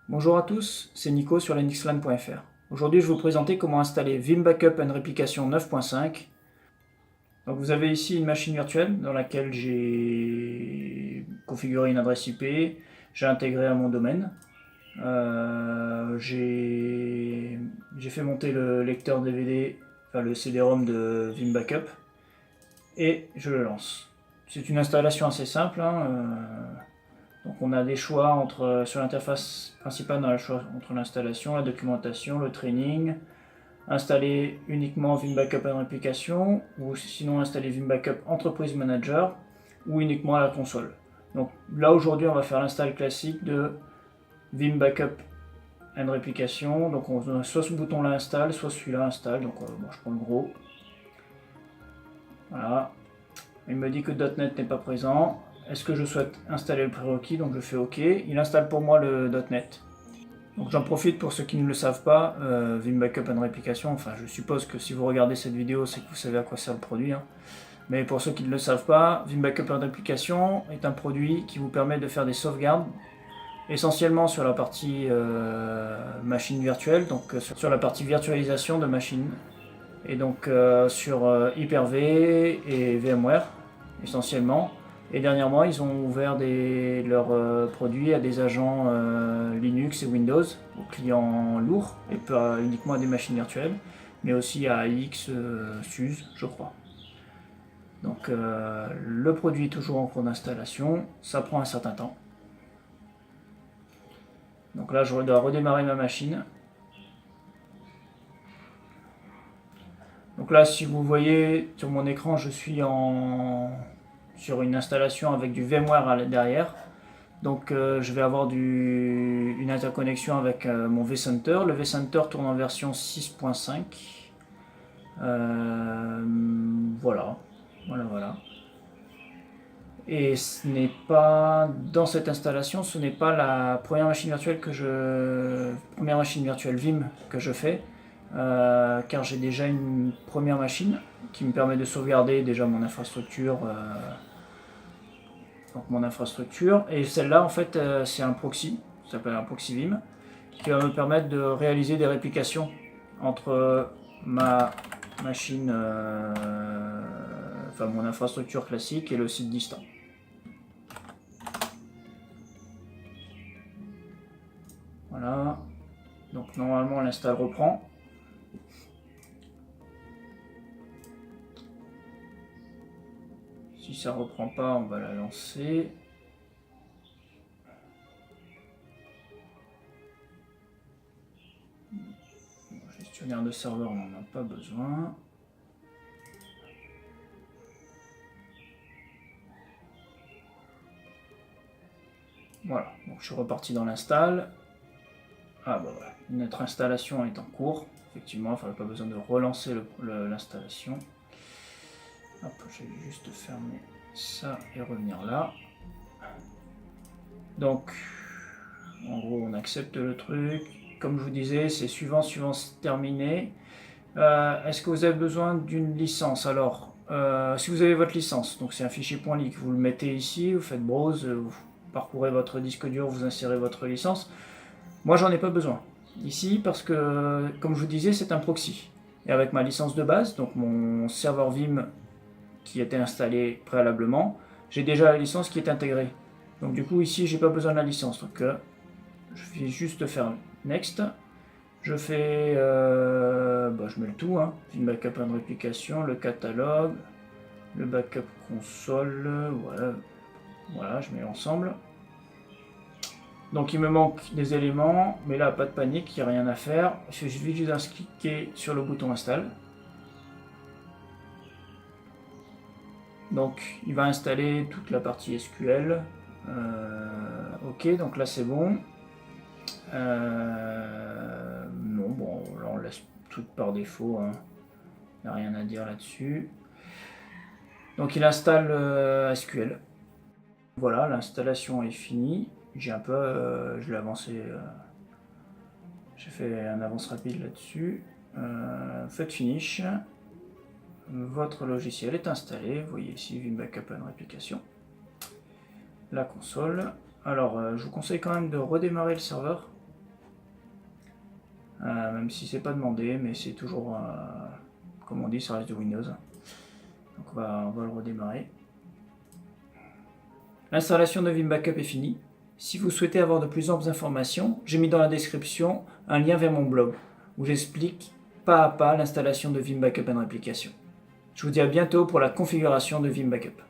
Bonjour à tous, c'est Nico sur linuxlan.fr. Aujourd'hui, je vais vous présenter comment installer Vim Backup and Replication 9.5. Donc, vous avez ici une machine virtuelle dans laquelle j'ai configuré une adresse IP, j'ai intégré à mon domaine. J'ai fait monter le lecteur DVD, enfin le CD-ROM de Vim Backup, et je le lance. C'est une installation assez simple, hein, donc on a des choix sur l'interface principale, on a le choix entre l'installation, la documentation, le training, installer uniquement Vim Backup en application, ou sinon installer Vim Backup Entreprise Manager, ou uniquement à la console. Donc là aujourd'hui on va faire l'install classique de Vim Backup and Replication. Donc on a soit ce bouton là install, soit celui-là install. Donc bon, je prends le gros. Voilà. Il me dit que .NET n'est pas présent. Est-ce que je souhaite installer le prérequis? Donc je fais OK. Il installe pour moi le .NET. Donc j'en profite pour ceux qui ne le savent pas, Vim Backup and Replication, enfin je suppose que si vous regardez cette vidéo, c'est que vous savez à quoi sert le produit. Hein. Mais pour ceux qui ne le savent pas, Vim Backup and Replication est un produit qui vous permet de faire des sauvegardes, essentiellement sur la partie machine virtuelle, donc sur la partie virtualisation de machines, et donc sur Hyper-V et VMware, essentiellement. Et dernièrement, ils ont ouvert leurs produits à des agents Linux et Windows, aux clients lourds, et pas uniquement à des machines virtuelles, mais aussi à AX, SUSE, je crois. Donc le produit est toujours en cours d'installation, ça prend un certain temps. Donc là, je dois redémarrer ma machine. Donc là, si vous voyez sur mon écran, je suis sur une installation avec du VMware derrière. Donc je vais avoir une interconnexion avec mon vCenter. Le vCenter tourne en version 6.5. Voilà. Et ce n'est pas dans cette installation, ce n'est pas la première machine virtuelle Vim que je fais, car j'ai déjà une première machine qui me permet de sauvegarder déjà mon infrastructure. Et celle-là en fait c'est un proxy, ça s'appelle un proxy Vim, qui va me permettre de réaliser des réplications entre ma machine, enfin mon infrastructure classique et le site distant. Voilà, donc normalement l'install reprend. Si ça reprend pas, on va la lancer. Gestionnaire de serveur, on n'en a pas besoin. Voilà, donc je suis reparti dans l'install. Ah bah voilà, notre installation est en cours. Effectivement, il ne faudrait pas besoin de relancer l'installation. Hop, je vais juste fermer ça et revenir là. Donc, en gros, on accepte le truc. Comme je vous disais, c'est suivant, terminé. Est-ce que vous avez besoin d'une licence? Alors, si vous avez votre licence, donc c'est un fichier .leak, vous le mettez ici, vous faites browse, vous parcourez votre disque dur, vous insérez votre licence. Moi, j'en ai pas besoin ici parce que, comme je vous disais, c'est un proxy. Et avec ma licence de base, donc mon serveur Vim qui était installé préalablement, j'ai déjà la licence qui est intégrée. Donc du coup, ici, j'ai pas besoin de la licence. Donc je vais juste faire Next. Je fais, je mets le tout, hein. Vim Backup and Replication, le catalogue, le backup console, voilà, je mets ensemble. Donc il me manque des éléments, mais là pas de panique, il n'y a rien à faire. Il suffit juste de cliquer sur le bouton install. Donc il va installer toute la partie SQL. Ok, donc là c'est bon. Non, bon, là on laisse tout par défaut. Hein. Il n'y a rien à dire là-dessus. Donc il installe SQL. Voilà, l'installation est finie. J'ai un peu, je l'ai avancé, j'ai fait un avance rapide là-dessus. Faites finish. Votre logiciel est installé. Vous voyez ici Vim Backup and Replication. La console. Alors, je vous conseille quand même de redémarrer le serveur même si c'est pas demandé, mais c'est toujours, comme on dit, ça reste du Windows. Donc on va le redémarrer. L'installation de Vim Backup est finie. Si vous souhaitez avoir de plus amples informations, j'ai mis dans la description un lien vers mon blog où j'explique pas à pas l'installation de Vim Backup and Replication. Je vous dis à bientôt pour la configuration de Vim Backup.